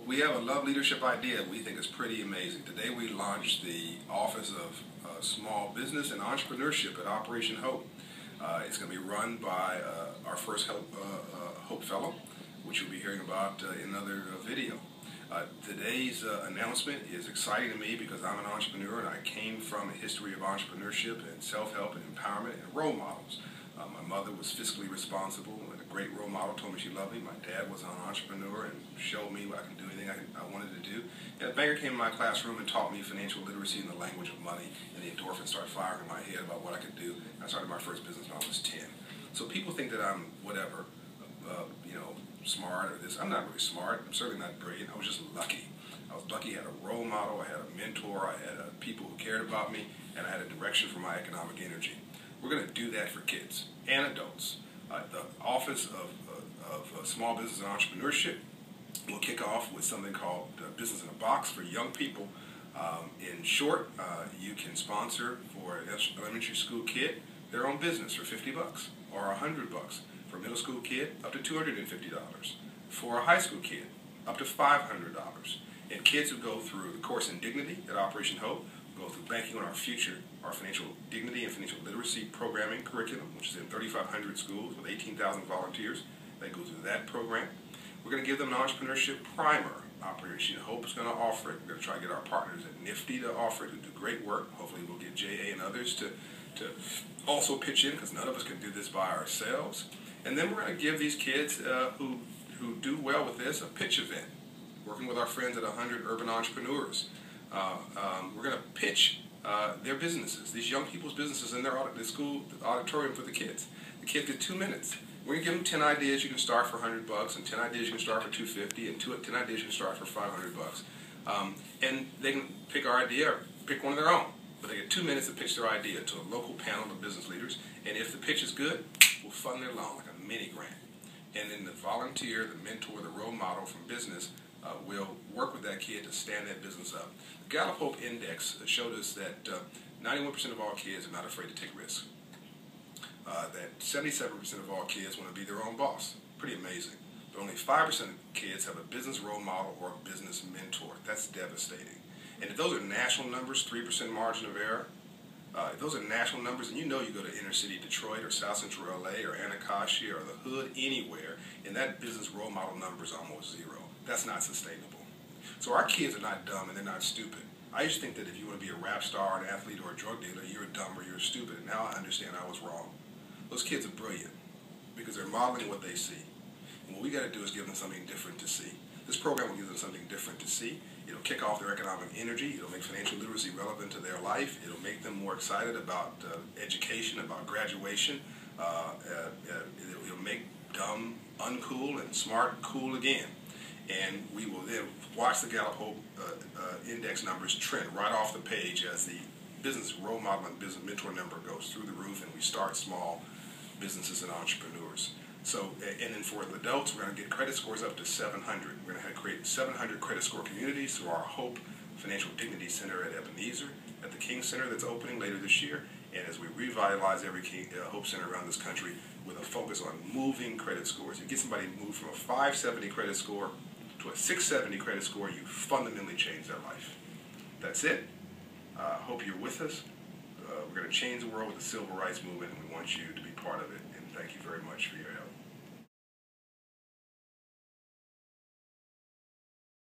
We have a love leadership idea we think is pretty amazing. Today we launched the Office of Small Business and Entrepreneurship at Operation HOPE. It's going to be run by our first HOPE Fellow, which you'll be hearing about in another video. Today's announcement is exciting to me because I'm an entrepreneur and I came from a history of entrepreneurship and self-help and empowerment and role models. My mother was fiscally responsible and a great role model, told me she loved me. My dad was an entrepreneur and showed me I can do anything I wanted to do. And a banker came in my classroom and taught me financial literacy and the language of money, and the endorphins started firing in my head about what I could do. I started my first business when I was 10. So people think that I'm whatever, smart or this. I'm not really smart. I'm certainly not brilliant. I was just lucky. I was lucky. I had a role model. I had a mentor. I had people who cared about me, and I had a direction for my economic energy. We're going to do that for kids and adults. The Office of Small Business and Entrepreneurship will kick off with something called Business in a Box for young people. In short, you can sponsor for an elementary school kid their own business for $50 or $100. For a middle school kid, up to $250. For a high school kid, up to $500. And kids who go through the course in Dignity at Operation HOPE go through Banking on Our Future, our financial dignity and financial literacy programming curriculum, which is in 3,500 schools with 18,000 volunteers. They go through that program. We're going to give them an entrepreneurship primer. Operation HOPE is going to offer it. We're going to try to get our partners at Nifty to offer it, who do great work. Hopefully we'll get JA and others to also pitch in, because none of us can do this by ourselves. And then we're going to give these kids who do well with this a pitch event, working with our friends at 100 Urban Entrepreneurs. We're going to pitch their businesses, these young people's businesses in the school auditorium for the kids. The kids get 2 minutes. We're going to give them 10 ideas you can start for $100, and 10 ideas you can start for $250, and 10 ideas you can start for $500. And they can pick our idea or pick one of their own. But they get 2 minutes to pitch their idea to a local panel of business leaders. And if the pitch is good, we'll fund their loan like a mini grant. And then the volunteer, the mentor, the role model from business will work with that kid to stand that business up. The Gallup-HOPE Index showed us that 91% of all kids are not afraid to take risks. That 77% of all kids want to be their own boss. Pretty amazing. But only 5% of kids have a business role model or a business mentor. That's devastating. And if those are national numbers, 3% margin of error, if those are national numbers, and you go to inner city Detroit or South Central LA or Anacostia or the hood anywhere, and that business role model number is almost zero. That's not sustainable. So our kids are not dumb and they're not stupid. I used to think that if you want to be a rap star, an athlete, or a drug dealer, you're dumb or you're stupid. And now I understand I was wrong. Those kids are brilliant because they're modeling what they see. And what we got to do is give them something different to see. This program will give them something different to see. It'll kick off their economic energy. It'll make financial literacy relevant to their life. It'll make them more excited about education, about graduation. It'll make dumb uncool and smart cool again. And we will then watch the Gallup-HOPE Index numbers trend right off the page as the business role model and business mentor number goes through the roof, and we start small businesses and entrepreneurs. So, and then for the adults, we're going to get credit scores up to 700. We're going to create 700 credit score communities through our HOPE Financial Dignity Center at Ebenezer, at the King Center that's opening later this year, and as we revitalize every HOPE Center around this country with a focus on moving credit scores. You get somebody moved from a 570 credit score to a 670 credit score, you fundamentally change their life. That's it. Hope you're with us. We're going to change the world with the civil rights movement, and we want you to be part of it. And thank you very much for your help.